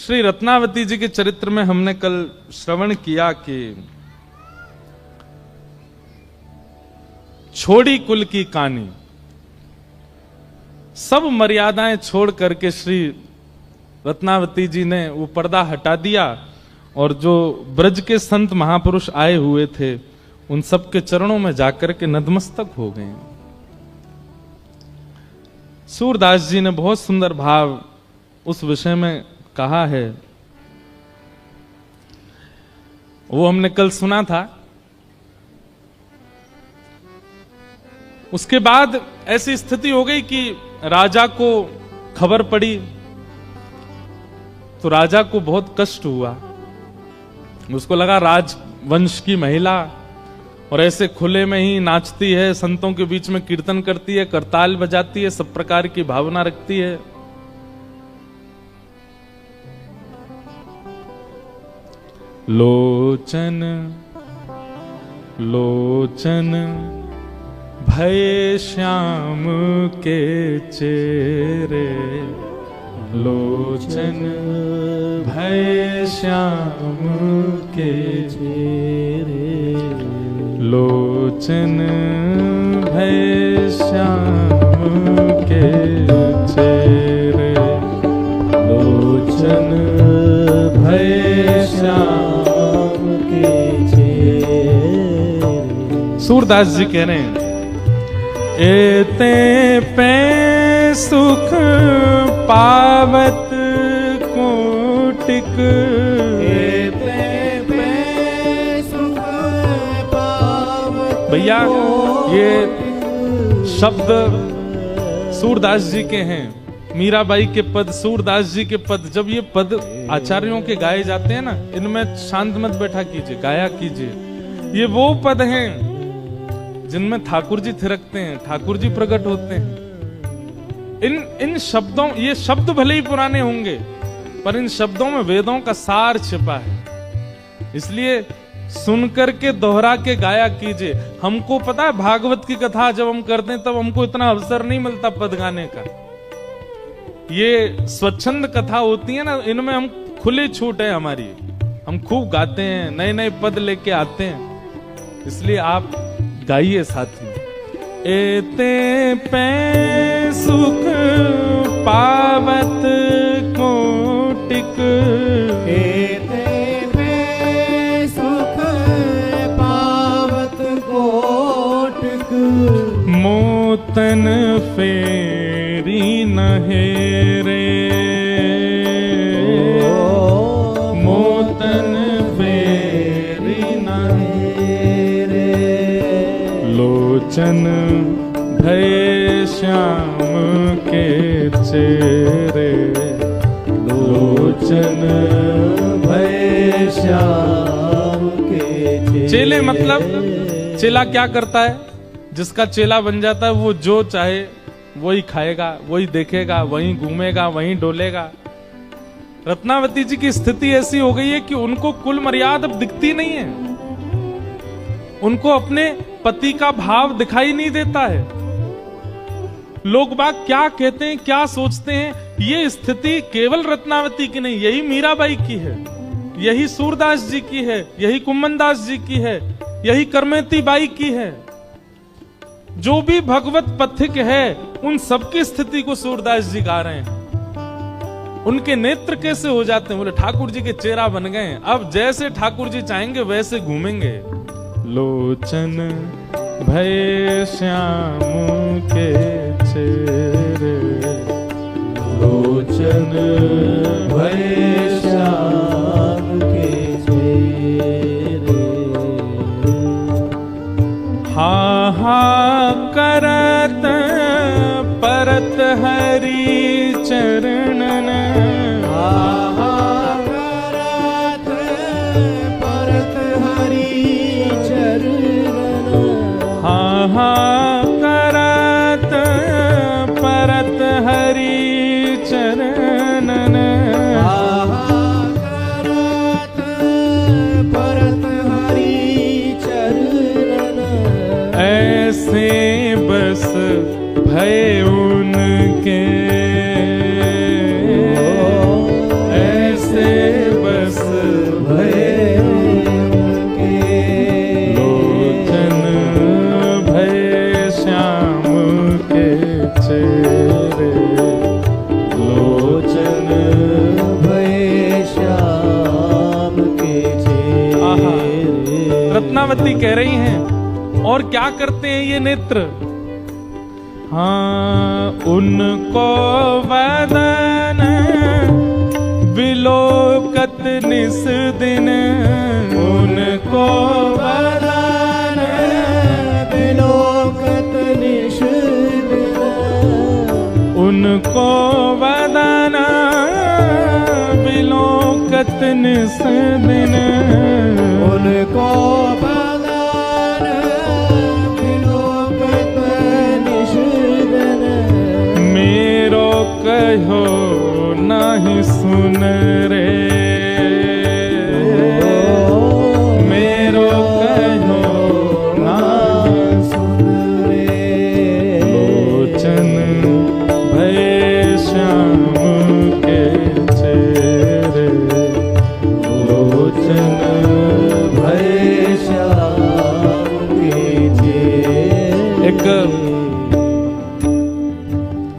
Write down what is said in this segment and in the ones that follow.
श्री रत्नावती जी के चरित्र में हमने कल श्रवण किया कि छोड़ी कुल की कहानी, सब मर्यादाएं छोड़ करके श्री रत्नावती जी ने वो पर्दा हटा दिया और जो ब्रज के संत महापुरुष आए हुए थे उन सब के चरणों में जाकर के नतमस्तक हो गए। सूरदास जी ने बहुत सुंदर भाव उस विषय में कहा है, वो हमने कल सुना था। उसके बाद ऐसी स्थिति हो गई कि राजा को खबर पड़ी तो राजा को बहुत कष्ट हुआ। उसको लगा राजवंश की महिला और ऐसे खुले में ही नाचती है, संतों के बीच में कीर्तन करती है, करताल बजाती है, सब प्रकार की भावना रखती है। लोचन लोचन भय श्याम के चेहरे, लोचन भय श्याम के चेहरे, लोचन भय श्याम के चेहरे, लोचन भय श्याम के चेहरे। सूरदास जी कह रहे हैं, एते पे सुख पावत कोटिक, एते पे सुख पावत। भैया ये शब्द सूरदास जी के हैं, मीराबाई के पद, सूरदास जी के पद। जब ये पद आचार्यों के गाए जाते हैं ना, इनमें शांत मत बैठा कीजिए, गाया कीजिए। ये वो पद हैं जिनमें ठाकुर जी थिरकते हैं, ठाकुर जी प्रकट होते हैं। इन शब्दों, ये शब्द भले ही पुराने होंगे पर इन शब्दों में वेदों का सार छिपा है। इसलिए सुनकर के दोहरा के गाया कीजिए। हमको पता है भागवत की कथा जब हम करते हैं तब हमको इतना अवसर नहीं मिलता पद गाने का। ये स्वच्छंद कथा होती है ना, इनमें हम खुली छूट है हमारी, हम खूब गाते हैं, नए नए पद लेके आते हैं। इसलिए आप गाइए साथ में। एते पे सुख पावत कोटिक, एते पे सुख पावत कोटिक, मोतन फेरी नहेरे, मोतन फेरी नहेरे, लोचन भय श्याम के चेहरे, लोचन भय श्याम के चेहरे। चेले मतलब चेला क्या करता है? जिसका चेला बन जाता है वो जो चाहे वही खाएगा, वही देखेगा, वही घूमेगा, वही डोलेगा। रत्नावती जी की स्थिति ऐसी हो गई है कि उनको कुल मर्यादा अब दिखती नहीं है, उनको अपने पति का भाव दिखाई नहीं देता है। लोग बाग क्या कहते हैं, क्या सोचते हैं, ये स्थिति केवल रत्नावती की नहीं, यही मीराबाई की है, यही सूरदास जी की है, यही कुम्मनदास जी की है, यही करमेती बाई की है। जो भी भगवत पथिक है उन सबकी स्थिति को सूरदास जी गा रहे हैं। उनके नेत्र कैसे हो जाते हैं? बोले ठाकुर जी के चेहरा बन गए, अब जैसे ठाकुर जी चाहेंगे वैसे घूमेंगे। लोचन भय श्याम के चेहरे, लोचन भय श्याम के चेहरे, हा हा करत परत हरि चरणन, हा हा करत परत हरि चरणन, हा हा करत परत हरि चरणन, पद्मावती कह रही हैं। और क्या करते हैं ये नेत्र? हाँ, उनको वदन विलोकत निस दिन, उनको वदन विलोकत निस दिन, उनको वदन विलोकत निस दिन, उनको वदन विलोकत निस दिन। मेरो कहो नहीं सुन रे, मेरो कहो ना सुन रे। लोचन भय श्याम के चेहरे, लोचन भय श्याम के चेहरे। एक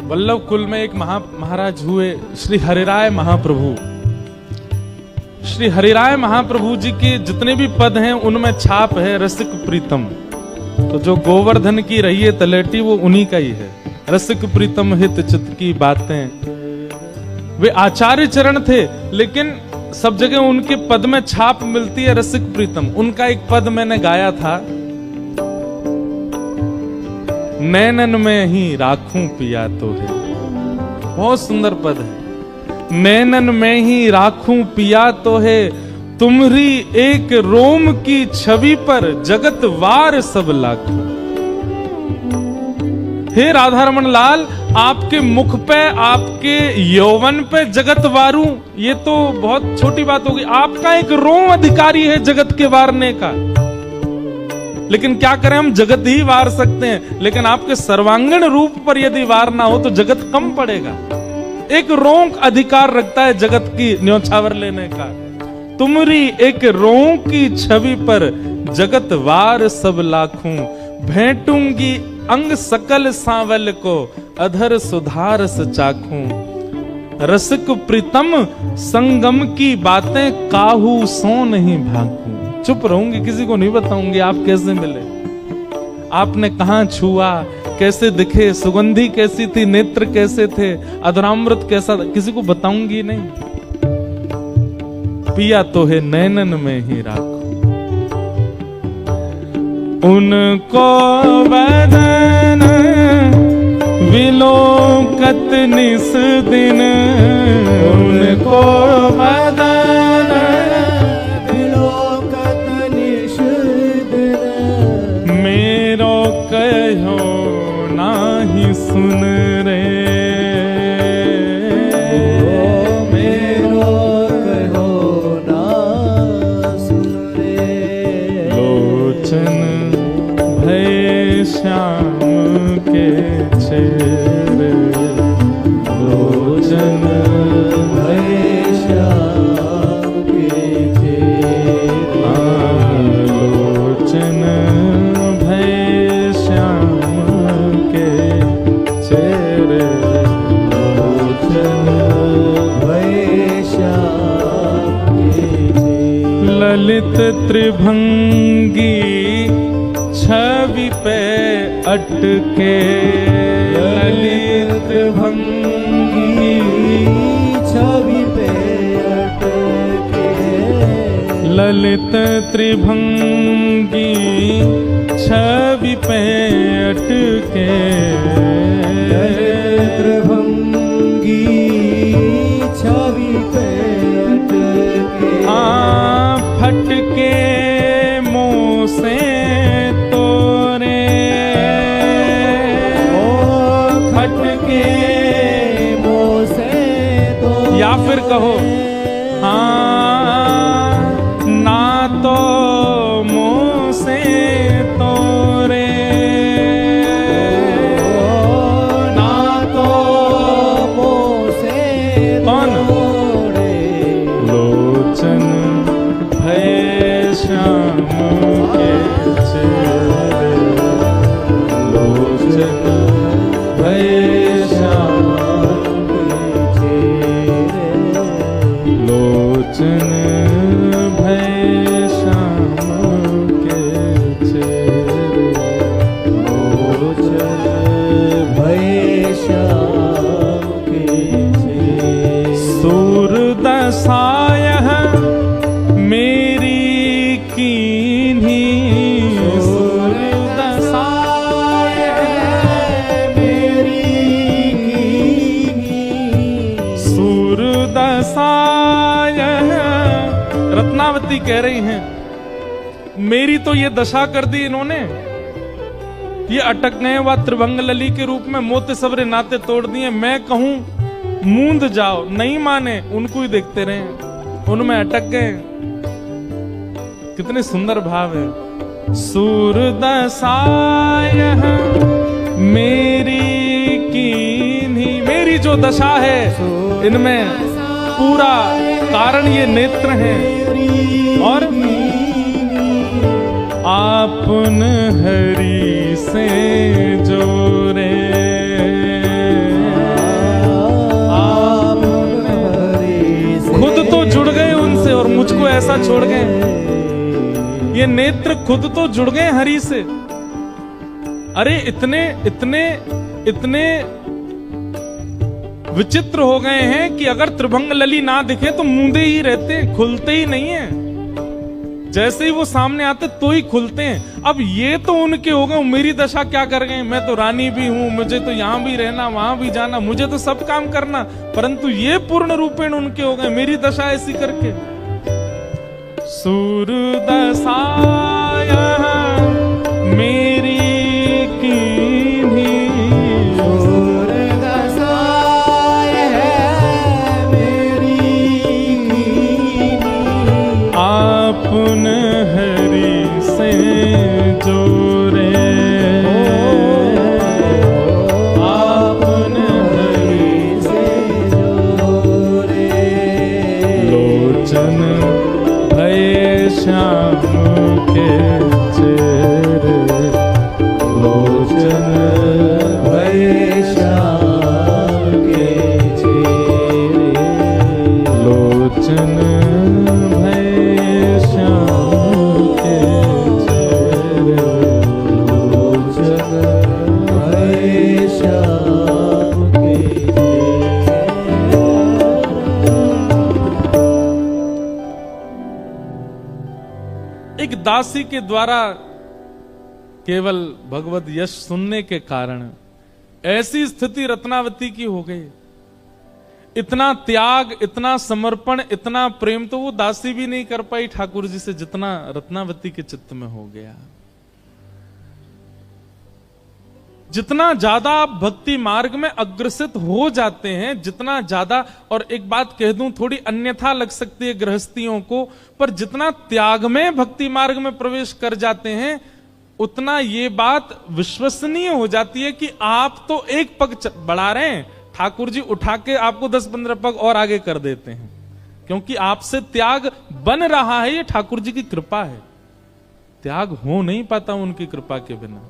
वल्लभ कुल में एक महाराज हुए, श्री हरिराय महाप्रभु। श्री हरिराय महाप्रभु जी के जितने भी पद हैं उनमें छाप है रसिक प्रीतम। तो जो गोवर्धन की रही है तलेटी वो उन्हीं का ही है। रसिक प्रीतम हित चित की बातें, वे आचार्य चरण थे, लेकिन सब जगह उनके पद में छाप मिलती है रसिक प्रीतम। उनका एक पद मैंने गाया था, नैनन में ही राखूं पिया तो है। बहुत सुंदर पद है। नैनन में ही राखूं पिया तो है, तुम्हारी एक रोम की छवि पर जगत वार सब लाखों। हे राधारमण लाल, आपके मुख पे, आपके यौवन पे जगत वारूं, ये तो बहुत छोटी बात होगी। आपका एक रोम अधिकारी है जगत के वारने का। लेकिन क्या करें, हम जगत ही वार सकते हैं, लेकिन आपके सर्वांगीण रूप पर यदि वार ना हो तो जगत कम पड़ेगा। एक रोंक अधिकार रखता है जगत की न्योछावर लेने का। तुम्हारी एक रोंक की छवि पर जगत वार सब लाखों, भेंटूंगी अंग सकल सांवल को, अधर सुधारस चाखूं। रसिक प्रीतम संगम की बातें काहू सो नहीं भागूं। चुप रहूंगी, किसी को नहीं बताऊंगी आप कैसे मिले, आपने कहां छुआ, कैसे दिखे, सुगंधी कैसी थी, नेत्र कैसे थे, अधरामृत कैसा था, किसी को बताऊंगी नहीं। पिया तो है नैनन में ही राखो, उनको वदन विलोकत निस दिन, उनको वदन विलोकत निस दिन। मेरो कहो नाही सुन रे, मेरो कहो ना सुन रे। लोचन भय श्याम के चेहरे, लोचन भय श्याम के चेहरे। लोचन भय श्याम के चेहरे, लोचन भय श्याम के चेहरे। ललित त्रिभंगी छवि पे अटके, ललित त्रिभंगी छवि पे अटके। ललित त्रिभंगी छवि पे अटके, ललित त्रिभंगी छवि पे अटके। फटके मुंह से तोरे, फटके मुंह से तोरे। या फिर कहो हाँ, ना तो मुंह से तोरे, ना तो मुंह से तोरे। लोचन भय श्याम के चेहरे, लोचन भय श्याम के चेहरे, लोचन दशायः मेरी कीन्ही सुरदशाय मेरी कीन्ही सुरदशाय। रत्नावती कह रही हैं मेरी तो ये दशा कर दी इन्होंने, ये अटक गए व त्रिभंग लली के रूप में मोते सबरे नाते तोड़ दिए। मैं कहूं मूंद जाओ, नहीं माने, उनको ही देखते रहे, उनमें अटक गए। कितने सुंदर भाव है। सूरदशाय मेरी कीन्ही, मेरी जो दशा है इनमें पूरा कारण ये नेत्र हैं। और आपन हरि से जोरे, खुद तो जुड़ गए उनसे और मुझको ऐसा छोड़ गए। ये नेत्र खुद तो जुड़ गए हरि से। अरे इतने इतने इतने विचित्र हो गए हैं कि अगर त्रिभंग लली ना दिखे तो मूंदे ही रहते हैं, खुलते ही नहीं है। जैसे ही वो सामने आते तो ही खुलते हैं। अब ये तो उनके हो गए, मेरी दशा क्या कर गए। मैं तो रानी भी हूं, मुझे तो यहां भी रहना, वहां भी जाना, मुझे तो सब काम करना, परंतु ये पूर्ण रूपेण उनके हो गए, मेरी दशा ऐसी करके। सूरदशाय मेरी कीन्ही सुरदशाय मेरी कीन्ही आपन हरि से जोरे, आपन हरि से जोरे। लोचन भय श्याम के चेहरे, लोचन भय श्याम के चेहरे, लोचन भय श्याम के चेहरे, लोचन भय श्याम के चेहरे। एक दासी के द्वारा केवल भगवत यश सुनने के कारण ऐसी स्थिति रत्नावती की हो गई। इतना त्याग, इतना समर्पण, इतना प्रेम तो वो दासी भी नहीं कर पाई ठाकुर जी से जितना रत्नावती के चित्त में हो गया। जितना ज्यादा आप भक्ति मार्ग में अग्रसित हो जाते हैं, जितना ज्यादा, और एक बात कह दूं थोड़ी अन्यथा लग सकती है गृहस्थियों को, पर जितना त्याग में भक्ति मार्ग में प्रवेश कर जाते हैं उतना ये बात विश्वसनीय हो जाती है कि आप तो एक पग बढ़ा रहे हैं, ठाकुर जी उठा के आपको 10-15 पग और आगे कर देते हैं, क्योंकि आपसे त्याग बन रहा है। ये ठाकुर जी की कृपा है, त्याग हो नहीं पाता उनकी कृपा के बिना।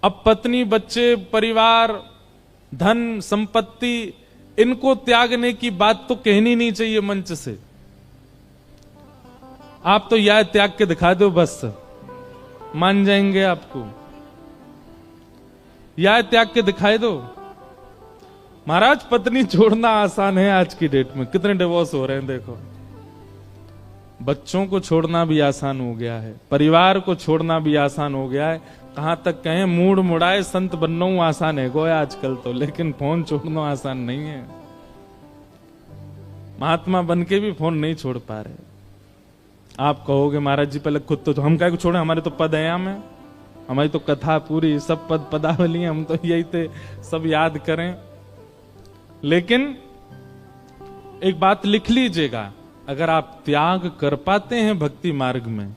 अब पत्नी, बच्चे, परिवार, धन, संपत्ति, इनको त्यागने की बात तो कहनी नहीं चाहिए मंच से। आप तो यह त्याग के दिखा दो, बस मान जाएंगे आपको। यह त्याग के दिखाई दो। महाराज, पत्नी छोड़ना आसान है आज की डेट में, कितने डिवोर्स हो रहे हैं देखो। बच्चों को छोड़ना भी आसान हो गया है, परिवार को छोड़ना भी आसान हो गया है। कहां तक कहें, मूड मुड़ाए संत बनना आसान है गोया आजकल तो, लेकिन फोन छोड़ना आसान नहीं है। महात्मा बन के भी फोन नहीं छोड़ पा रहे। आप कहोगे महाराज जी पहले खुद तो हम क्या को छोड़े, हमारे तो पदयाम है, हमारी तो कथा पूरी सब पद पदावली, हम तो यही थे सब याद करें। लेकिन एक बात लिख लीजिएगा, अगर आप त्याग कर पाते हैं भक्ति मार्ग में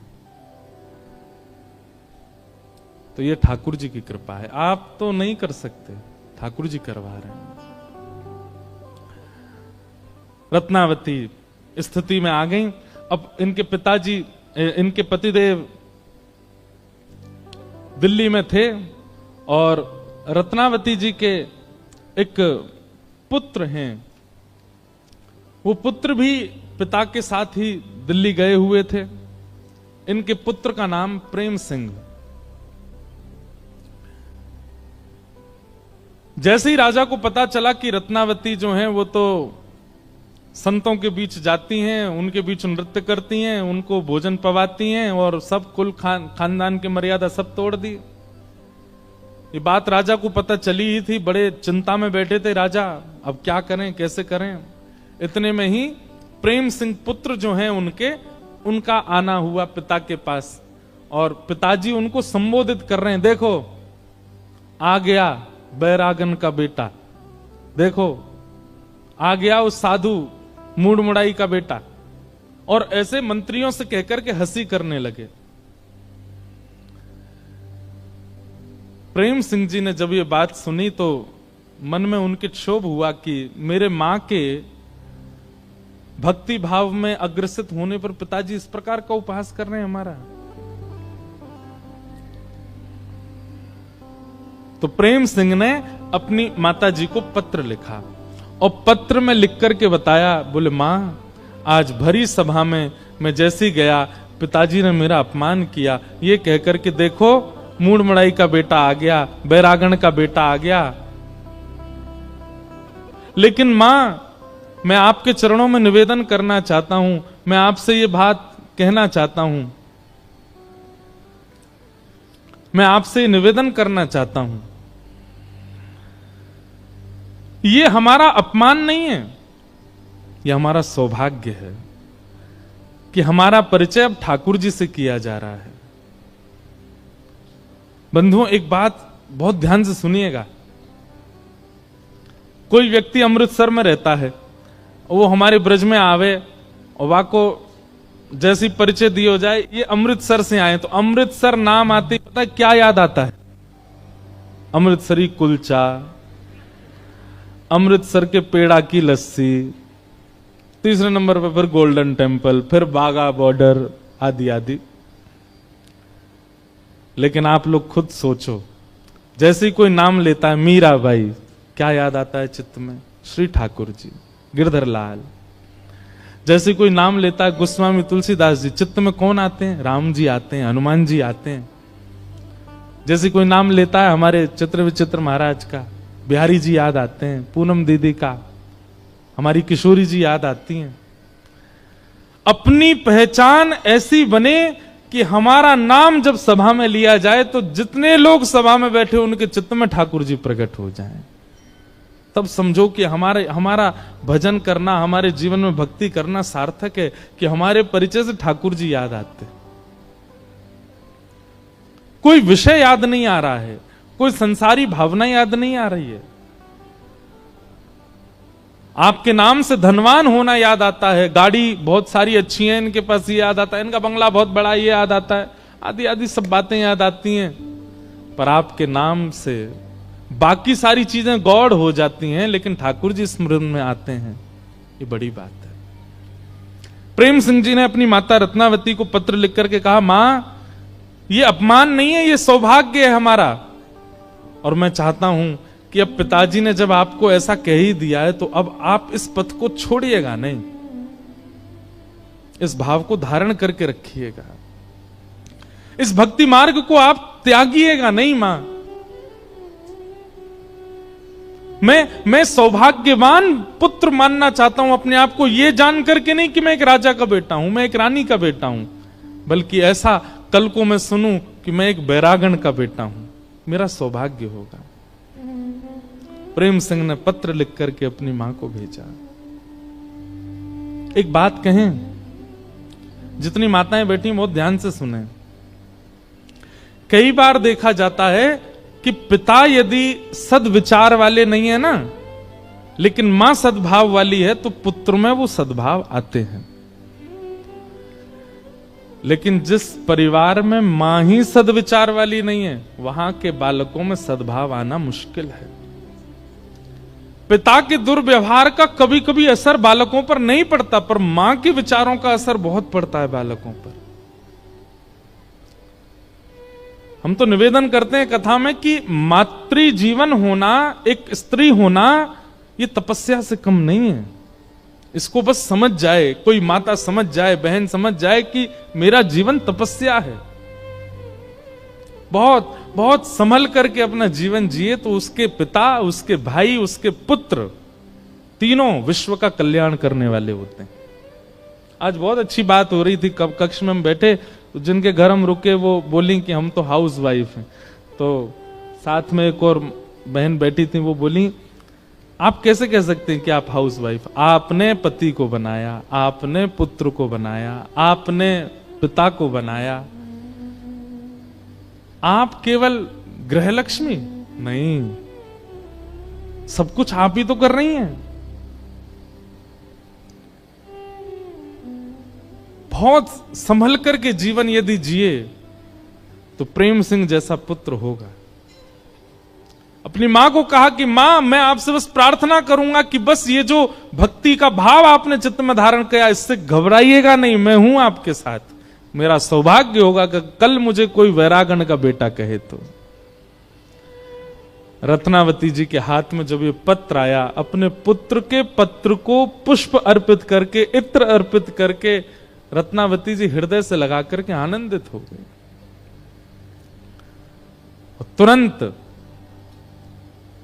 तो ये ठाकुर जी की कृपा है। आप तो नहीं कर सकते, ठाकुर जी करवा रहे हैं। रत्नावती स्थिति में आ गई। अब इनके पिताजी, इनके पतिदेव दिल्ली में थे और रत्नावती जी के एक पुत्र हैं। वो पुत्र भी पिता के साथ ही दिल्ली गए हुए थे। इनके पुत्र का नाम प्रेम सिंह। जैसे ही राजा को पता चला कि रत्नावती जो है वो तो संतों के बीच जाती हैं, उनके बीच नृत्य करती हैं, उनको भोजन पवाती हैं और सब कुल खानदान की मर्यादा सब तोड़ दी। ये बात राजा को पता चली ही थी, बड़े चिंता में बैठे थे राजा, अब क्या करें कैसे करें। इतने में ही प्रेम सिंह पुत्र जो हैं उनका आना हुआ पिता के पास, और पिताजी उनको संबोधित कर रहे हैं, देखो आ गया बैरागन का बेटा, देखो आ गया उस साधु मूड मुड़ाई का बेटा। और ऐसे मंत्रियों से कहकर के हंसी करने लगे। प्रेम सिंह जी ने जब ये बात सुनी तो मन में उनके क्षोभ हुआ कि मेरे मां के भक्ति भाव में अग्रसित होने पर पिताजी इस प्रकार का उपहास कर रहे हैं हमारा। तो प्रेम सिंह ने अपनी माताजी को पत्र लिखा और पत्र में लिख करके बताया, बोले मां आज भरी सभा में मैं जैसी गया पिताजी ने मेरा अपमान किया, ये कहकर के देखो मूड मड़ाई का बेटा आ गया, बैरागण का बेटा आ गया। लेकिन मां मैं आपके चरणों में निवेदन करना चाहता हूं, मैं आपसे ये बात कहना चाहता हूं, मैं आपसे निवेदन करना चाहता हूं, ये हमारा अपमान नहीं है, ये हमारा सौभाग्य है कि हमारा परिचय अब ठाकुर जी से किया जा रहा है। बंधुओं एक बात बहुत ध्यान से सुनिएगा, कोई व्यक्ति अमृतसर में रहता है, वो हमारे ब्रज में आवे और वाको जैसी परिचय दी हो जाए ये अमृतसर से आए, तो अमृतसर नाम आते ही पता है क्या याद आता है? अमृतसरी कुलचा, अमृतसर के पेड़ा की लस्सी, तीसरे नंबर पर फिर गोल्डन टेम्पल, फिर बागा बॉर्डर आदि आदि। लेकिन आप लोग खुद सोचो, जैसे ही कोई नाम लेता है मीराबाई, क्या याद आता है चित्त में? श्री ठाकुर जी, गिरधर लाल। जैसे कोई नाम लेता है गोस्वामी तुलसीदास जी, चित्त में कौन आते हैं? राम जी आते हैं, हनुमान जी आते हैं। जैसे कोई नाम लेता है हमारे चित्र विचित्र महाराज का, बिहारी जी याद आते हैं, पूनम दीदी का, हमारी किशोरी जी याद आती हैं। अपनी पहचान ऐसी बने कि हमारा नाम जब सभा में लिया जाए तो जितने लोग सभा में बैठे उनके चित्त में ठाकुर जी प्रकट हो जाएं। तब समझो कि हमारा भजन करना, हमारे जीवन में भक्ति करना सार्थक है कि हमारे परिचय से ठाकुर जी याद आते। कोई विषय याद नहीं आ रहा है, कोई संसारी भावना याद नहीं आ रही है। आपके नाम से धनवान होना याद आता है, गाड़ी बहुत सारी अच्छी है इनके पास ये याद आता है, इनका बंगला बहुत बड़ा ये याद आता है, आदि आदि सब बातें याद आती हैं। पर आपके नाम से बाकी सारी चीजें गौड़ हो जाती हैं, लेकिन ठाकुर जी स्मरण में आते हैं, ये बड़ी बात है। प्रेम सिंह जी ने अपनी माता रत्नावती को पत्र लिख करके कहा, मां ये अपमान नहीं है, ये सौभाग्य है हमारा, और मैं चाहता हूं कि अब पिताजी ने जब आपको ऐसा कह ही दिया है तो अब आप इस पथ को छोड़िएगा नहीं, इस भाव को धारण करके रखिएगा, इस भक्ति मार्ग को आप त्यागिएगा नहीं। मां मैं सौभाग्यवान पुत्र मानना चाहता हूं अपने आप को, ये जान करके नहीं कि मैं एक राजा का बेटा हूं, मैं एक रानी का बेटा हूं, बल्कि ऐसा कल को मैं सुनूं कि मैं एक बैरागण का बेटा हूं, मेरा सौभाग्य होगा। प्रेम सिंह ने पत्र लिख करके अपनी मां को भेजा। एक बात कहें, जितनी माताएं बैठी बहुत ध्यान से सुने। कई बार देखा जाता है कि पिता यदि सद्विचार वाले नहीं है ना, लेकिन मां सद्भाव वाली है तो पुत्र में वो सद्भाव आते हैं। लेकिन जिस परिवार में मां ही सद्विचार वाली नहीं है, वहां के बालकों में सद्भाव आना मुश्किल है। पिता के दुर्व्यवहार का कभी कभी असर बालकों पर नहीं पड़ता, पर मां के विचारों का असर बहुत पड़ता है बालकों पर। हम तो निवेदन करते हैं कथा में कि मातृ जीवन होना, एक स्त्री होना, ये तपस्या से कम नहीं है। इसको बस समझ जाए, कोई माता समझ जाए, बहन समझ जाए कि मेरा जीवन तपस्या है। बहुत बहुत संभल करके अपना जीवन जिए तो उसके पिता, उसके भाई, उसके पुत्र तीनों विश्व का कल्याण करने वाले होते हैं। आज बहुत अच्छी बात हो रही थी, कब कक्ष में हम बैठे तो जिनके घर हम रुके वो बोली कि हम तो हाउस वाइफ हैं। तो साथ में एक और बहन बैठी थी, वो बोली आप कैसे कह सकते हैं कि आप हाउस वाइफ? आपने पति को बनाया, आपने पुत्र को बनाया, आपने पिता को बनाया, आप केवल गृहलक्ष्मी नहीं, सब कुछ आप ही तो कर रही हैं। बहुत संभल करके जीवन यदि जिए तो प्रेम सिंह जैसा पुत्र होगा। अपनी मां को कहा कि मां, मैं आपसे बस प्रार्थना करूंगा कि बस ये जो भक्ति का भाव आपने चित्त में धारण किया, इससे घबराइएगा नहीं, मैं हूं आपके साथ। मेरा सौभाग्य होगा कि कल मुझे कोई वैरागण का बेटा कहे तो। रत्नावती जी के हाथ में जब ये पत्र आया, अपने पुत्र के पत्र को पुष्प अर्पित करके, इत्र अर्पित करके रत्नावती जी हृदय से लगा करके आनंदित हो गई। तुरंत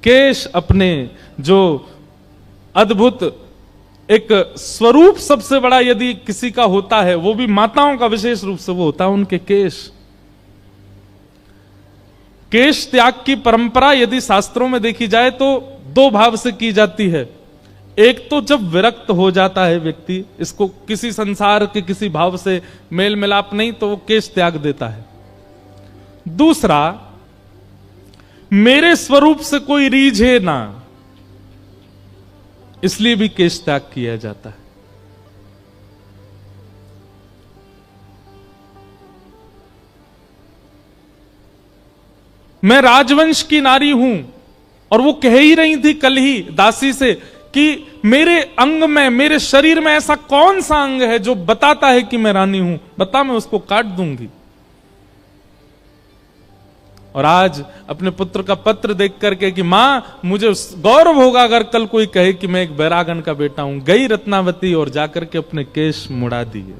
केश अपने जो अद्भुत एक स्वरूप सबसे बड़ा यदि किसी का होता है, वो भी माताओं का विशेष रूप से वो होता है उनके केश। केश त्याग की परंपरा यदि शास्त्रों में देखी जाए तो दो भाव से की जाती है। एक तो जब विरक्त हो जाता है व्यक्ति, इसको किसी संसार के किसी भाव से मेल मिलाप नहीं, तो वो केश त्याग देता है। दूसरा, मेरे स्वरूप से कोई रीझे ना, इसलिए भी केश त्याग किया जाता है। मैं राजवंश की नारी हूं, और वो कह ही रही थी कल ही दासी से कि मेरे अंग में, मेरे शरीर में ऐसा कौन सा अंग है जो बताता है कि मैं रानी हूं, बता, मैं उसको काट दूंगी। और आज अपने पुत्र का पत्र देख करके कि मां, मुझे गौरव होगा अगर कल कोई कहे कि मैं एक बैरागन का बेटा हूं। गई रत्नावती और जाकर के अपने केश मुड़ा दिए।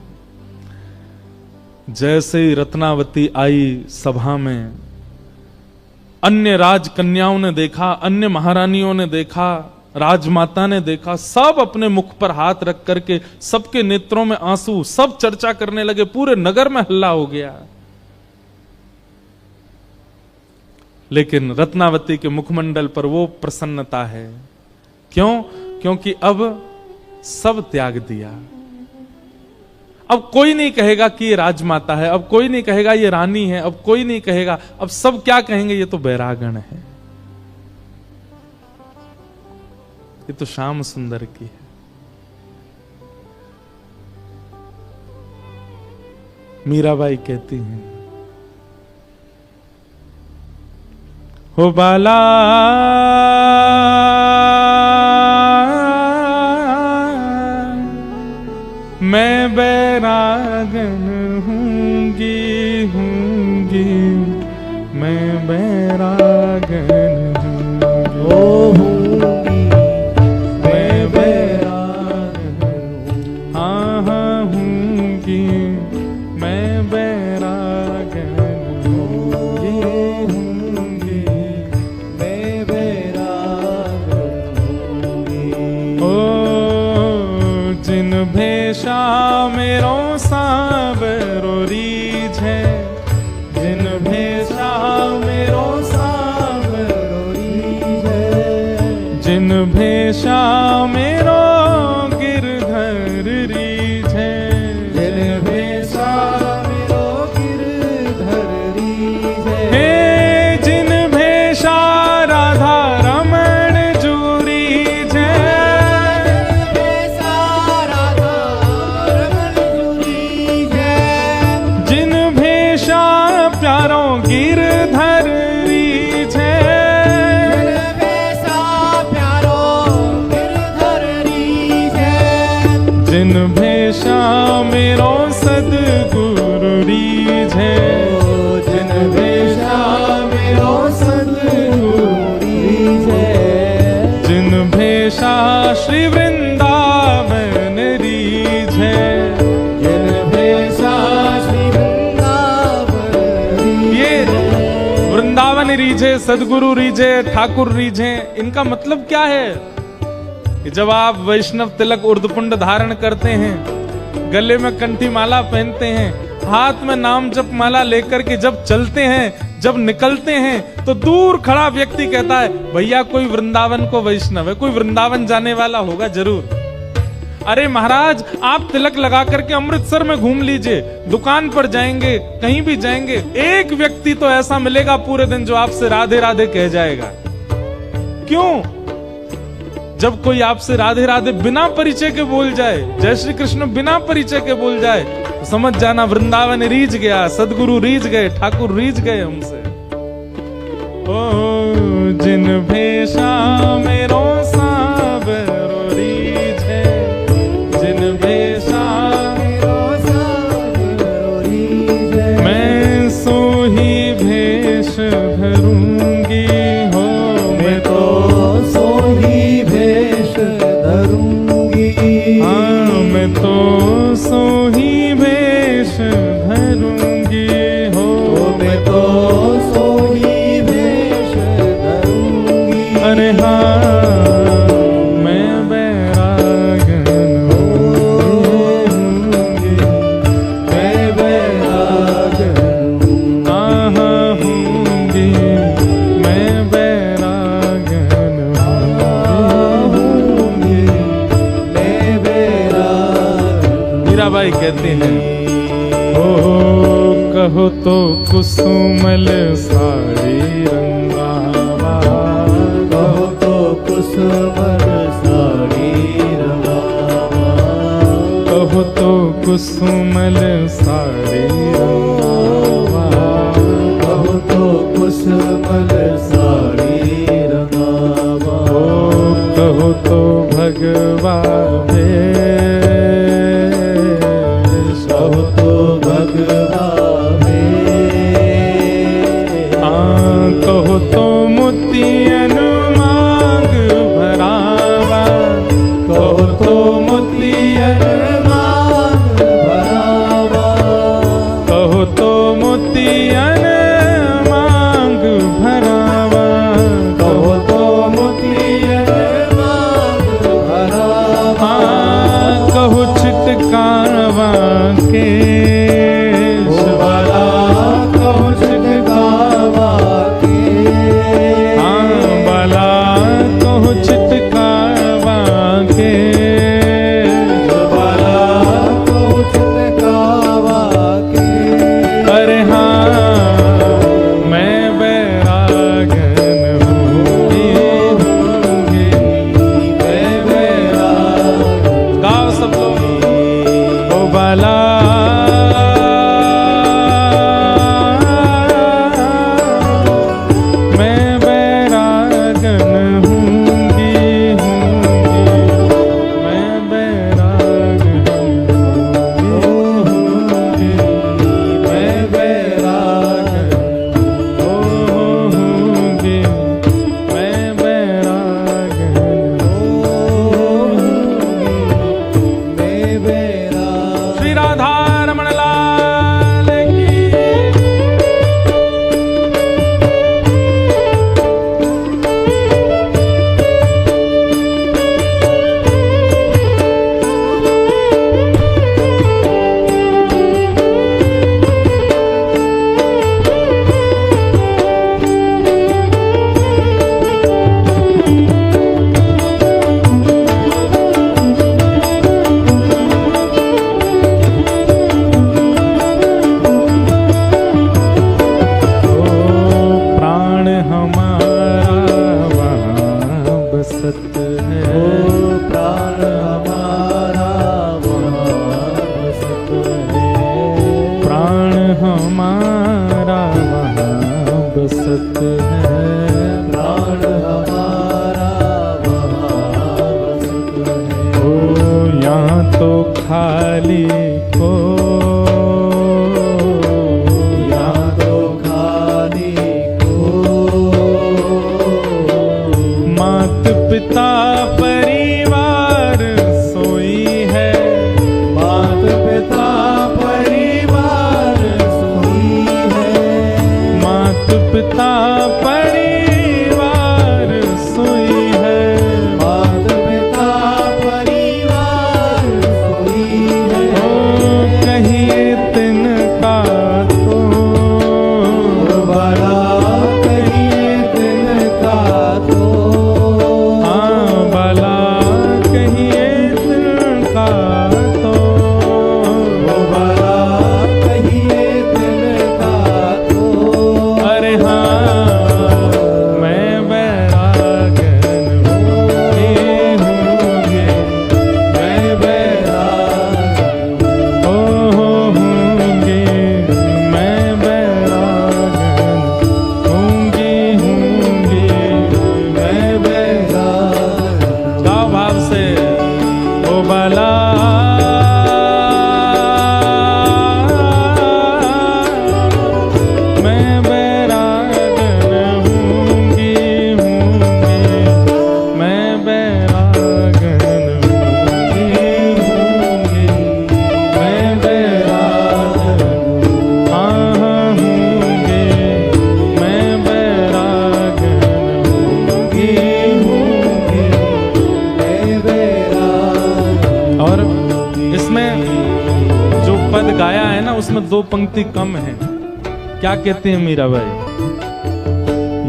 जैसे ही रत्नावती आई सभा में, अन्य राजकन्याओं ने देखा, अन्य महारानियों ने देखा, राजमाता ने देखा, सब अपने मुख पर हाथ रख करके, सबके नेत्रों में आंसू, सब चर्चा करने लगे, पूरे नगर में हल्ला हो गया। लेकिन रत्नावती के मुखमंडल पर वो प्रसन्नता है। क्यों? क्योंकि अब सब त्याग दिया। अब कोई नहीं कहेगा कि ये राजमाता है, अब कोई नहीं कहेगा ये रानी है, अब कोई नहीं कहेगा, अब सब क्या कहेंगे, ये तो बैरागण है, ये तो श्याम सुंदर की है। मीराबाई कहती हैं, हो बाला मैं बैरागन हूंगी, मैं बैरागन होंगी, मैं बैरागन हूँ। हाँ हूंगी, मैं बैरागन हूंगी, मैं बैरागन हूँगी। ओ जिन भेषा मेरो सांवरो रीझ है, जिन भेषा मेरो सांवरो रीझ है, जिन भेषा मेरो गिरधर रीझ है, जिन भेषा मेरो गिरधर रीझ है। हे जिन भेषा राधा रमण जू रीझ है, भेषा राधा रमण जू रीझ है। जिन भेषा प्यारों गिरधर रीझ है, जिन भेषा प्यारो गिरधर रीझ है। जिन भेषा मेरो सद्गुरु रीझ है, जिन भेषा मेरो सद्गुरु रीझ है। जिन भेषा श्री वृंदावन रीझ है, जिन भेषा श्री वृंदावन रीझ ये है। वृंदावन सदगुरु रीझे ठाकुर रीझे, इनका मतलब क्या है कि जब आप वैष्णव तिलक उर्दपुंड धारण करते हैं, गले में कंठी माला पहनते हैं, हाथ में नाम जप माला लेकर के जब चलते हैं, जब निकलते हैं, तो दूर खड़ा व्यक्ति कहता है भैया कोई वृंदावन को वैष्णव है, कोई वृंदावन जाने वाला होगा जरूर। अरे महाराज आप तिलक लगा करके अमृतसर में घूम लीजिए, दुकान पर जाएंगे, कहीं भी जाएंगे, एक व्यक्ति तो ऐसा मिलेगा पूरे दिन जो आपसे राधे राधे कह जाएगा। क्यों? जब कोई आपसे राधे राधे बिना परिचय के बोल जाए, जय श्री कृष्ण बिना परिचय के बोल जाए, तो समझ जाना वृंदावन रीझ गया, सदगुरु रीझ गए, ठाकुर रीझ गए हमसे। ओ जिन भेषा मेरो साबरो रीझे, जिन भेषा मेरो साबरो रीझे, मैं सो ही भेष धरूंगी हो, मैं तो सो ही भेष धरूंगी। हाँ मैं तो सो ही भेष धरूंगी हो, मैं तो सो ही भेष धरूंगी। अरे हाँ मैं बैरागन होंगी, मैं बैरागन हाँ होंगी, मैं बैरागन होंगी, मैं बैरागन। मीराबाई कहती हैं ओ कहो तो कुसुमल साड़ी रंगावा, कहो तो कुसुमल साड़ी रंगावा, कहो तो कुसुमल साड़ी रंगावा, कहो तो कुसुमल साड़ी रंगावा, ओ कहो तो भगवा भेष, कहो तो भगवा भेष, हाँ कहो तो मोतियन मांग भरावा, कहो तो मोतियन मांग भरावा, कहो तो मोतियन मांग भरावा, कहो तो मोतियन मांग भरावा, हाँ कहो छिटकावा के वाला कहो छिटकावा के, हाँ बाला कहो छिटकावा के, वाला कहो छिटकावा के। अरे हाँ मैं बैरागन होंगी, मैं बैरागन गाओ सब लोग ओ बाला मैं बैरागन होंगी, मैं बैरागन होंगी, मैं बैरागन होंगी, मैं बैरागन मैं बैरागन। श्री राधा रमण लाल की। प्राण हमारा वहाँ बसत है, ओ प्राण हमारा वहाँ बसत है, प्राण हमारा वहाँ बसत है, प्राण हमारा वहाँ बसत है। ओ यहाँ तो खाली को, यहाँ तो खाली को, मात पिता परिवार सोई है, मात पिता परिवार सोई है, मात पिता परिवार उसमें 2 पंक्ति कम है। क्या कहते हैं मीराबाई?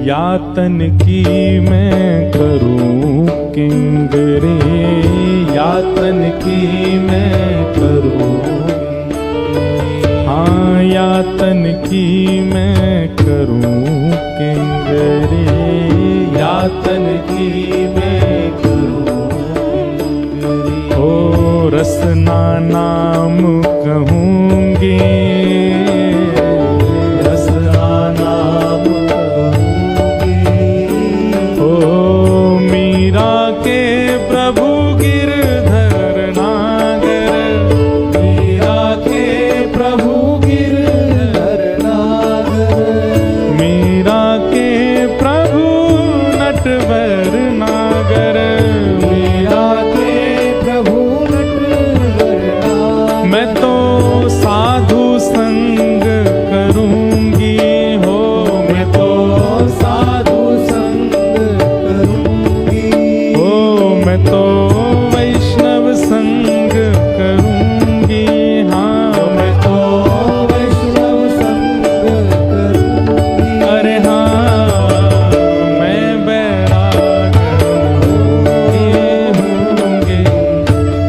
यातन की मैं करूं किंगरे, यातन की मैं करूं, हाँ यातन की मैं करूं किंगरे, यातन की मैं करूं किंगरे। ओ रसना नाम कहूंगी, रसना नाम कहूंगी। ओ मीरा के प्रभु गिरधर नागर, मीरा के प्रभु गिरधर नागर, मीरा के प्रभु नटवर नागर, मीरा के प्रभु नटवर नागर। मैं तो साधु संग करूंगी हो, मैं तो साधु संग करूंगी हो, मैं तो वैष्णव संग करूंगी, हाँ मैं तो वैष्णव संग करूंगी। अरे हाँ मैं बैराग होंगे,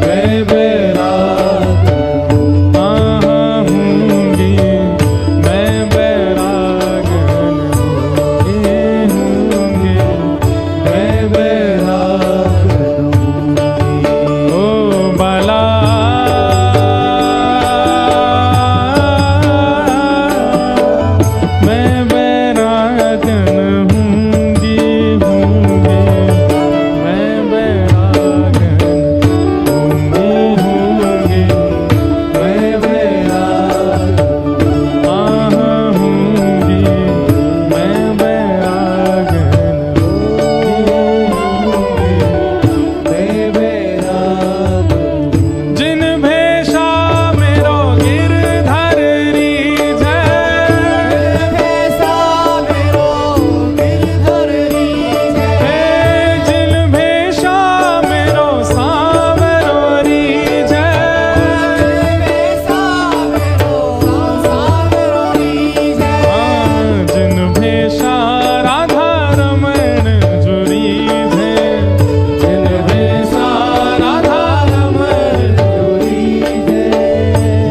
मैं बैराग हाँ होंगी, मैं बैराग होंगे, मैं बैराग ओ बाला मैं बैरागन हूँगी, हूँगी मैं बैरागन हूँगी, हूँगी मैं बैराग हाँ हूँगी, मैं बैरागन हूँगी, मैं बैराग। जिन भेषा मेरो गिरधर रीझै, जिन भेषा मेरो सांवरो रीझै, हाँ, जिन भेषा राधा रमण जो रीझै, जिन भेषा राधा रमण जो रीझै,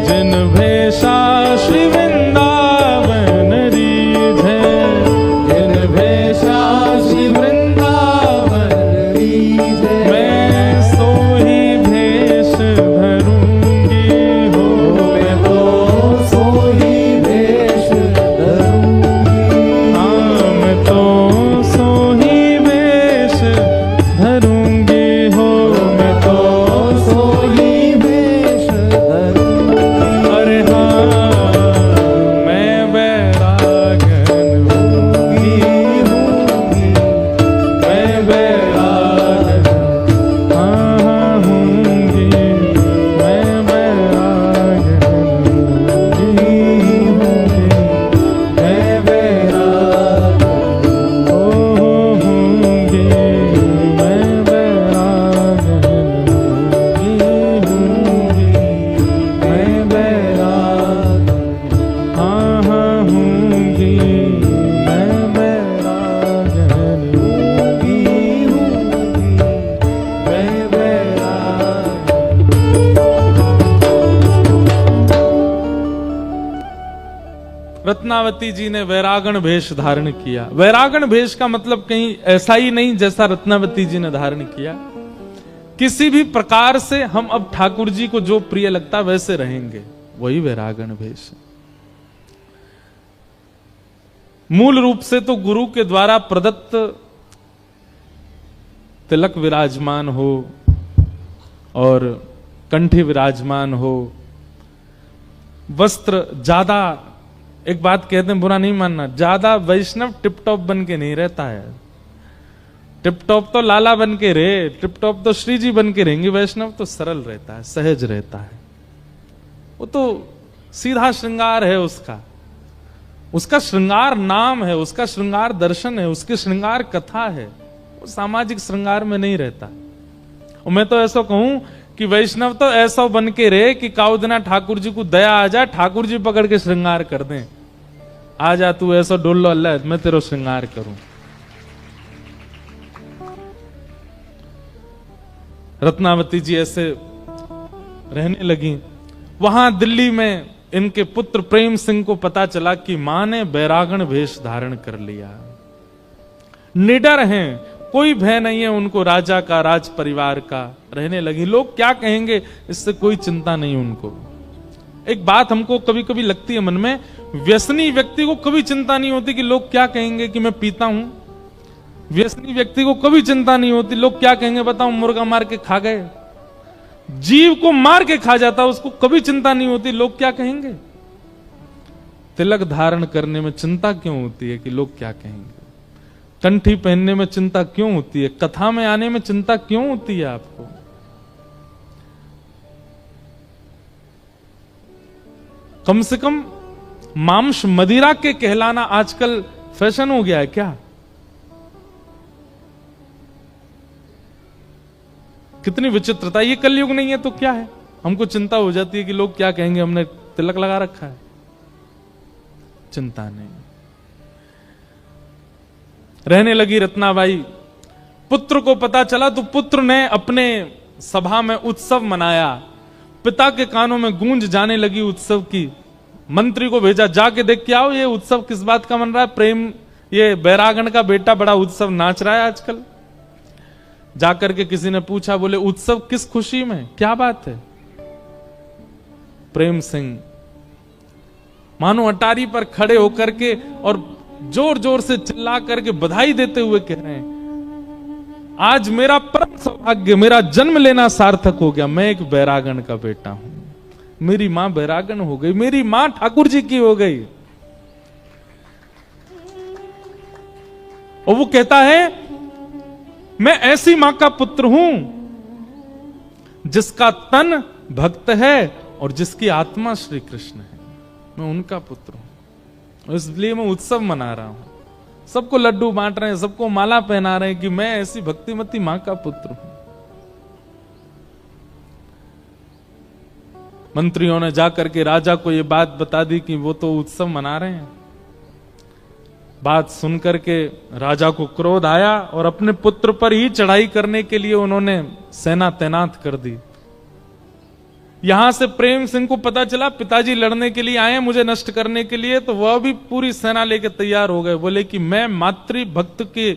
जिन भेषा श्री वृंदावन रीझै, जिन भेषा श्री वृंदावन रीझै। मैं सोही भेष धरूंगी हो, मैं तो सोही भेष धरूंगी, हाँ मैं तो सोही भेष धरूंगी हो, मैं तो सोही भेष धरूंगी। अरे हाँ मैं बैरागन हूँगी, हूँगी मैं बैरागन हाँ हाँ हूँगी, मैं बैरागन हूँगी, हूँगी मैं बैरागन ओ हूँगी, मैं बैरागन हूँगी, हूँगी मैं बैरागन हाँ हाँ हूँगी, मैं बैरागन हूँगी, हूँगी मैं बैरागन। रत्नावती जी ने वैरागण भेष धारण किया। वैरागण भेष का मतलब कहीं ऐसा ही नहीं जैसा रत्नावती जी ने धारण किया। किसी भी प्रकार से हम अब ठाकुर जी को जो प्रिय लगता वैसे रहेंगे, वही वैरागण भेष। मूल रूप से तो गुरु के द्वारा प्रदत्त तिलक विराजमान हो और कंठी विराजमान हो, वस्त्र ज्यादा, एक बात कहते हैं बुरा नहीं मानना, ज्यादा वैष्णव टिप टॉप बन के नहीं रहता है। टिप टॉप तो लाला बन के रहे, टिप टॉप तो श्री जी बन के रहेंगे, वैष्णव तो सरल रहता है, सहज रहता है। वो तो सीधा श्रृंगार है उसका, उसका श्रृंगार नाम है, उसका श्रृंगार दर्शन है, उसकी श्रृंगार कथा है। वो सामाजिक श्रृंगार में नहीं रहता। और मैं तो ऐसा कहूं कि वैष्णव तो ऐसा बन के रहे कि काउदना ठाकुर जी को दया आ जाए, ठाकुर जी पकड़ के श्रृंगार कर दें। आ जा तू ऐसा डोलो अल्लाह, मैं तेरा श्रृंगार करूं। रत्नावती जी ऐसे रहने लगी। वहां दिल्ली में इनके पुत्र प्रेम सिंह को पता चला कि मां ने बैरागण वेश धारण कर लिया। निडर हैं, कोई भय नहीं है उनको राजा का, राज परिवार का। रहने लगी, लोग क्या कहेंगे इससे कोई चिंता नहीं उनको। एक बात हमको कभी कभी लगती है मन में, व्यसनी व्यक्ति को कभी चिंता नहीं होती कि लोग क्या कहेंगे कि मैं पीता हूं। व्यसनी व्यक्ति को कभी चिंता नहीं होती लोग क्या कहेंगे, बताओ मुर्गा मार के खा गए। जीव को मार के खा जाता, उसको कभी चिंता नहीं होती लोग क्या कहेंगे। तिलक धारण करने में चिंता क्यों होती है कि लोग क्या कहेंगे। कंठी पहनने में चिंता क्यों होती है, कथा में आने में चिंता क्यों होती है आपको। कम से कम मांस मदिरा के कहलाना आजकल फैशन हो गया है क्या। कितनी विचित्रता, ये कलयुग नहीं है तो क्या है। हमको चिंता हो जाती है कि लोग क्या कहेंगे, हमने तिलक लगा रखा है। चिंता नहीं। रहने लगी रत्नाबाई। पुत्र को पता चला तो पुत्र ने अपने सभा में उत्सव मनाया। पिता के कानों में गूंज जाने लगी उत्सव की। मंत्री को भेजा, जाके देख के आओ ये उत्सव किस बात का मन रहा है। प्रेम, ये बैरागण का बेटा बड़ा उत्सव नाच रहा है आजकल। जाकर के किसी ने पूछा, बोले उत्सव किस खुशी में, क्या बात है। प्रेम सिंह मानो अटारी पर खड़े होकर के और जोर जोर से चिल्ला करके बधाई देते हुए कह रहे हैं, आज मेरा परम सौभाग्य, मेरा जन्म लेना सार्थक हो गया। मैं एक बैरागण का बेटा हूं, मेरी मां बैरागण हो गई, मेरी मां ठाकुर जी की हो गई। और वो कहता है, मैं ऐसी मां का पुत्र हूं जिसका तन भक्त है और जिसकी आत्मा श्री कृष्ण है। मैं उनका पुत्र हूं, इसलिए मैं उत्सव मना रहा हूं। सबको लड्डू बांट रहे हैं, सबको माला पहना रहे हैं कि मैं ऐसी भक्तिमती मां का पुत्र हूं। मंत्रियों ने जाकर के राजा को यह बात बता दी कि वो तो उत्सव मना रहे हैं। बात सुनकर के राजा को क्रोध आया और अपने पुत्र पर ही चढ़ाई करने के लिए उन्होंने सेना तैनात कर दी। यहां से प्रेम सिंह को पता चला पिताजी लड़ने के लिए आए मुझे नष्ट करने के लिए, तो वह भी पूरी सेना लेकर तैयार हो गए। बोले कि मैं मातृ भक्त के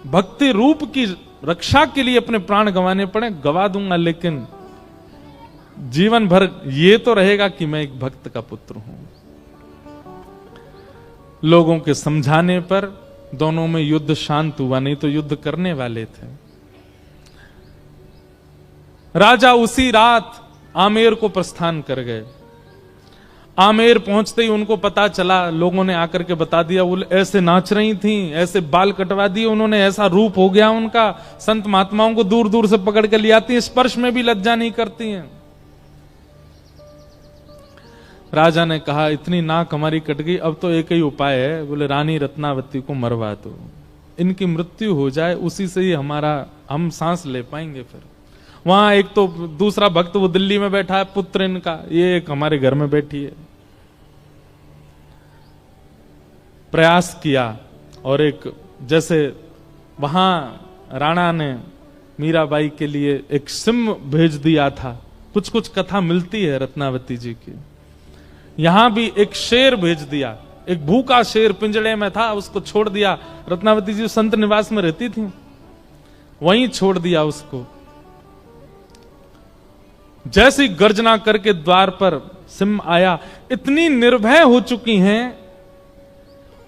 भक्ति रूप की रक्षा के लिए अपने प्राण गंवाने पड़े गवा दूंगा, लेकिन जीवन भर ये तो रहेगा कि मैं एक भक्त का पुत्र हूं। लोगों के समझाने पर दोनों में युद्ध शांत हुआ, नहीं तो युद्ध करने वाले थे। राजा उसी रात आमेर को प्रस्थान कर गए। आमेर पहुंचते ही उनको पता चला, लोगों ने आकर के बता दिया, वो ऐसे नाच रही थी, ऐसे बाल कटवा दिए उन्होंने, ऐसा रूप हो गया उनका। संत महात्माओं को दूर दूर से पकड़ के ले आती हैं, स्पर्श में भी लज्जा नहीं करती हैं। राजा ने कहा, इतनी नाक हमारी कट गई, अब तो एक ही उपाय है। बोले रानी रत्नावती को मरवा दो, इनकी मृत्यु हो जाए, उसी से ही हम सांस ले पाएंगे। फिर वहां एक तो दूसरा भक्त वो दिल्ली में बैठा है, पुत्र इनका, ये एक हमारे घर में बैठी है। प्रयास किया और एक जैसे वहां राणा ने मीराबाई के लिए एक सिंह भेज दिया था। कुछ कुछ कथा मिलती है रत्नावती जी की। यहां भी एक शेर भेज दिया, एक भूखा शेर पिंजड़े में था, उसको छोड़ दिया। रत्नावती जी संत निवास में रहती थी, वहीं छोड़ दिया उसको। जैसी गर्जना करके द्वार पर सिंह आया, इतनी निर्भय हो चुकी हैं,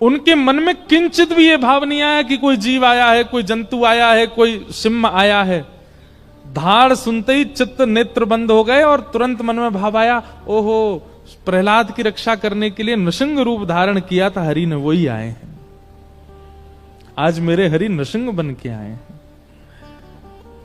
उनके मन में किंचित भी ये भाव नहीं आया कि कोई जीव आया है, कोई जंतु आया है, कोई सिंह आया है। धाड़ सुनते ही चित्त नेत्र बंद हो गए और तुरंत मन में भाव आया, ओहो, प्रहलाद की रक्षा करने के लिए नृसिंह रूप धारण किया था हरि ने, वही आए हैं। आज मेरे हरि नृसिंह बन के आए हैं।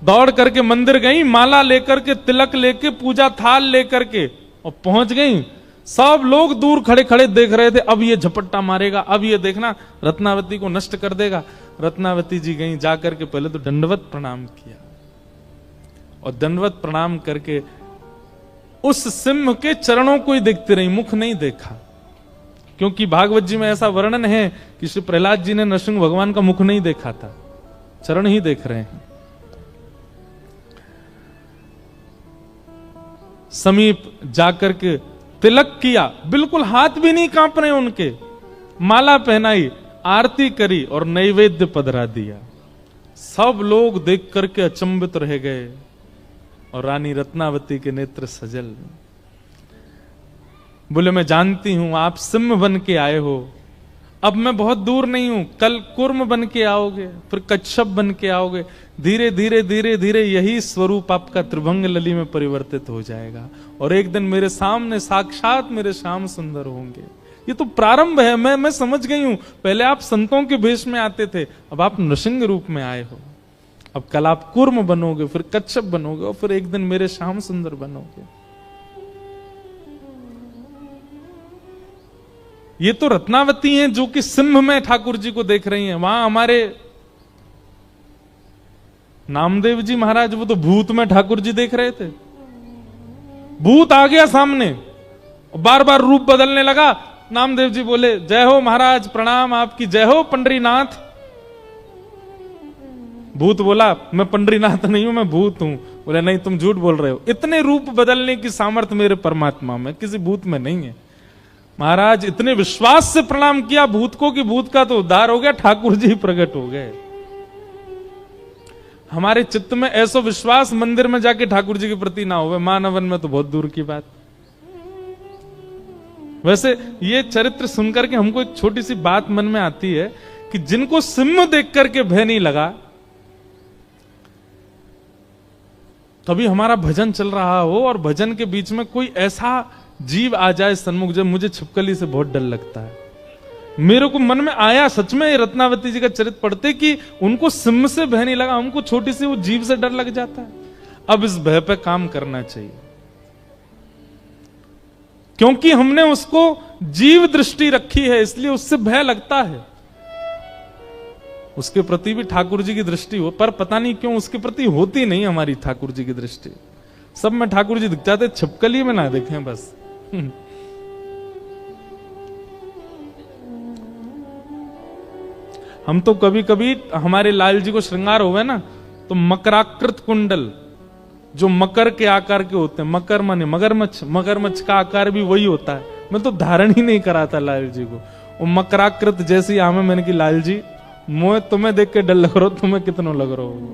दौड़ करके मंदिर गई, माला लेकर के, तिलक लेके, पूजा थाल लेकर के, और पहुंच गई। सब लोग दूर खड़े खड़े देख रहे थे, अब ये झपट्टा मारेगा, अब ये देखना रत्नावती को नष्ट कर देगा। रत्नावती जी गई, जाकर के पहले तो दंडवत प्रणाम किया, और दंडवत प्रणाम करके उस सिंह के चरणों को ही देखती रही, मुख नहीं देखा। क्योंकि भागवत जी में ऐसा वर्णन है कि श्री प्रहलाद जी ने नरसिंह भगवान का मुख नहीं देखा था, चरण ही देख रहे हैं। समीप जाकर के तिलक किया, बिल्कुल हाथ भी नहीं कांप रहे उनके, माला पहनाई, आरती करी और नैवेद्य पधरा दिया। सब लोग देख करके अचंभित रह गए और रानी रत्नावती के नेत्र सजल। बोले मैं जानती हूं आप सिंह बन के आए हो, अब मैं बहुत दूर नहीं हूं, कल कुर्म बन के आओगे, फिर कच्छप बन के आओगे, धीरे धीरे धीरे धीरे यही स्वरूप आपका त्रिभंग लली में परिवर्तित हो जाएगा और एक दिन मेरे सामने साक्षात मेरे श्याम सुंदर होंगे। ये तो प्रारंभ है, मैं समझ गई हूं। पहले आप संतों के भेष में आते थे, अब आप नृसिंह रूप में आए हो। अब कल आप कुर्म बनोगे, फिर कच्छप बनोगे और फिर एक दिन मेरे श्याम सुंदर बनोगे। ये तो रत्नावती हैं जो कि सिंह में ठाकुर जी को देख रही हैं। वहां हमारे नामदेव जी महाराज, वो तो भूत में ठाकुर जी देख रहे थे। भूत आ गया सामने, बार बार रूप बदलने लगा। नामदेव जी बोले जय हो महाराज, प्रणाम आपकी, जय हो पंडरीनाथ। भूत बोला मैं पंडरीनाथ नहीं हूं, मैं भूत हूं। बोले नहीं तुम झूठ बोल रहे हो, इतने रूप बदलने की सामर्थ्य मेरे परमात्मा में, किसी भूत में नहीं है। महाराज इतने विश्वास से प्रणाम किया भूत को कि भूत का तो उद्धार हो गया, ठाकुर जी प्रकट हो गए। हमारे चित्त में ऐसा विश्वास मंदिर में जाके ठाकुर जी के प्रति ना हो, मानवन में तो बहुत दूर की बात। वैसे ये चरित्र सुनकर के हमको एक छोटी सी बात मन में आती है कि जिनको सिंह देख करके भय नहीं लगा, कभी हमारा भजन चल रहा हो और भजन के बीच में कोई ऐसा जीव आ जाए सन्मुख, जब मुझे छिपकली से बहुत डर लगता है। मेरे को मन में आया सच में रत्नावती जी का चरित्र पढ़ते कि उनको सिंह से भय नहीं लगा, हमको छोटी सी वो जीव से डर लग जाता है। अब इस भय पे काम करना चाहिए, क्योंकि हमने उसको जीव दृष्टि रखी है, इसलिए उससे भय लगता है। उसके प्रति भी ठाकुर जी की दृष्टि हो, पर पता नहीं क्यों उसके प्रति होती नहीं हमारी ठाकुर जी की दृष्टि। सब में ठाकुर जी दिख जाते, छिपकली में ना देखें बस। हम तो कभी कभी हमारे लाल जी को श्रृंगार हुए ना, तो मकराकृत कुंडल जो मकर के आकार के होते हैं, मकर माने मगरमच्छ, मगरमच्छ का आकार भी वही होता है। मैं तो धारण ही नहीं करा था लाल जी को, वो मकराकृत जैसी आमे। मैंने की लाल जी मोह तुम्हें देख के डर लग रहा हो, तुम्हें कितना लग रहा हो।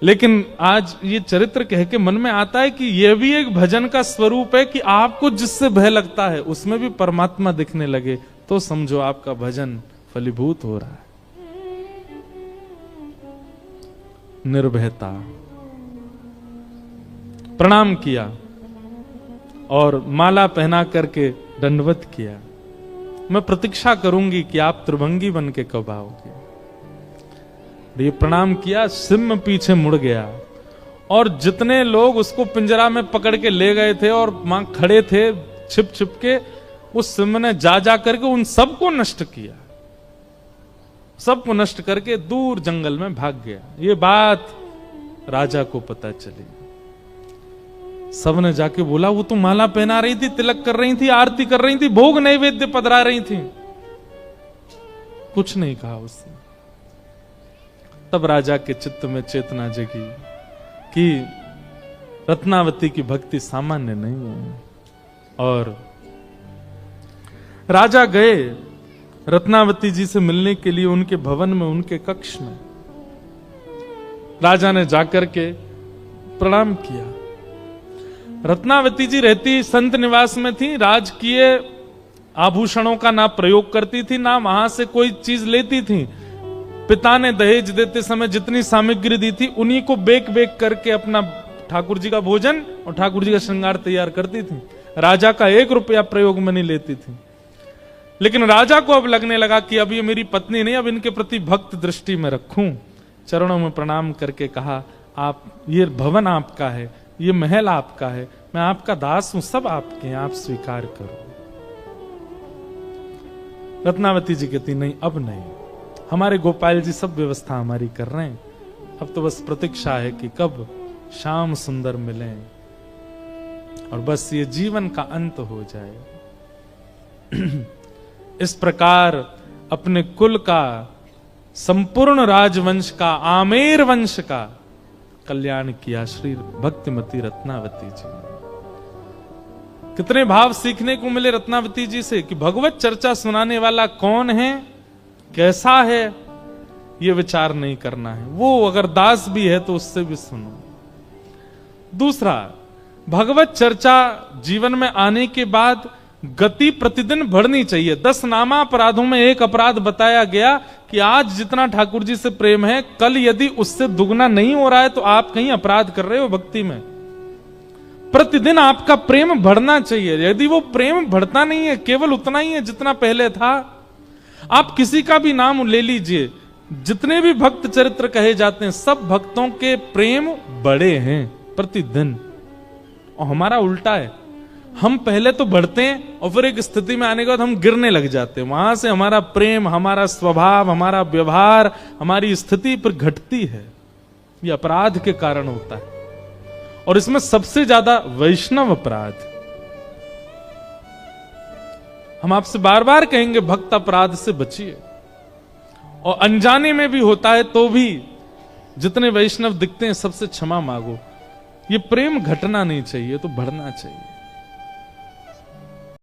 लेकिन आज ये चरित्र कह के मन में आता है कि यह भी एक भजन का स्वरूप है कि आपको जिससे भय लगता है उसमें भी परमात्मा दिखने लगे, तो समझो आपका भजन फलीभूत हो रहा है। निर्भयता, प्रणाम किया और माला पहना करके दंडवत किया। मैं प्रतीक्षा करूंगी कि आप त्रिभंगी बन के कब आओगे। ये प्रणाम किया, सिंह पीछे मुड़ गया और जितने लोग उसको पिंजरा में पकड़ के ले गए थे और वहां खड़े थे छिप छिप के, उस सिंह ने जा करके उन सबको नष्ट किया, सबको नष्ट करके दूर जंगल में भाग गया। ये बात राजा को पता चली। सबने जाके बोला वो तो माला पहना रही थी, तिलक कर रही थी, आरती कर रही थी, भोग नैवेद्य पधरा रही थी। कुछ नहीं कहा उसने। तब राजा के चित्त में चेतना जगी कि रत्नावती की भक्ति सामान्य नहीं है। और राजा गए रत्नावती जी से मिलने के लिए उनके भवन में, उनके कक्ष में। राजा ने जाकर के प्रणाम किया। रत्नावती जी रहती संत निवास में थी, राजकीय आभूषणों का ना प्रयोग करती थी, ना वहां से कोई चीज लेती थी। पिता ने दहेज देते समय जितनी सामग्री दी थी उन्हीं को बेक बेक करके अपना ठाकुर जी का भोजन और ठाकुर जी का श्रृंगार तैयार करती थी। राजा का 1 रुपया प्रयोग में नहीं लेती थी। लेकिन राजा को अब लगने लगा कि अब ये मेरी पत्नी नहीं, अब इनके प्रति भक्त दृष्टि में रखूं। चरणों में प्रणाम करके कहा, आप, ये भवन आपका है, ये महल आपका है, मैं आपका दास हूं, सब आपके हैं, आप स्वीकार करो। रत्नावती जी कहती नहीं, अब नहीं, हमारे गोपाल जी सब व्यवस्था हमारी कर रहे हैं, अब तो बस प्रतीक्षा है कि कब श्याम सुंदर मिलें और बस ये जीवन का अंत हो जाए। इस प्रकार अपने कुल का, संपूर्ण राजवंश का, आमेर वंश का कल्याण किया श्री भक्तिमती रत्नावती जी ने। कितने भाव सीखने को मिले रत्नावती जी से कि भगवत चर्चा सुनाने वाला कौन है, कैसा है, ये विचार नहीं करना है। वो अगर दास भी है तो उससे भी सुनो। दूसरा, भगवत चर्चा जीवन में आने के बाद गति प्रतिदिन बढ़नी चाहिए। 10 नामा अपराधों में एक अपराध बताया गया कि आज जितना ठाकुर जी से प्रेम है, कल यदि उससे दुगना नहीं हो रहा है तो आप कहीं अपराध कर रहे हो भक्ति में। प्रतिदिन आपका प्रेम बढ़ना चाहिए। यदि वो प्रेम बढ़ता नहीं है, केवल उतना ही है जितना पहले था, आप किसी का भी नाम ले लीजिए, जितने भी भक्त चरित्र कहे जाते हैं, सब भक्तों के प्रेम बड़े हैं प्रतिदिन। और हमारा उल्टा है, हम पहले तो बढ़ते हैं और फिर एक स्थिति में आने के बाद हम गिरने लग जाते हैं। वहां से हमारा प्रेम, हमारा स्वभाव, हमारा व्यवहार, हमारी स्थिति पर घटती है। ये अपराध के कारण होता है और इसमें सबसे ज्यादा वैष्णव अपराध। हम आपसे बार बार कहेंगे भक्त अपराध से बचिए, और अनजाने में भी होता है तो भी जितने वैष्णव दिखते हैं सबसे क्षमा मांगो। ये प्रेम घटना नहीं चाहिए, तो बढ़ना चाहिए।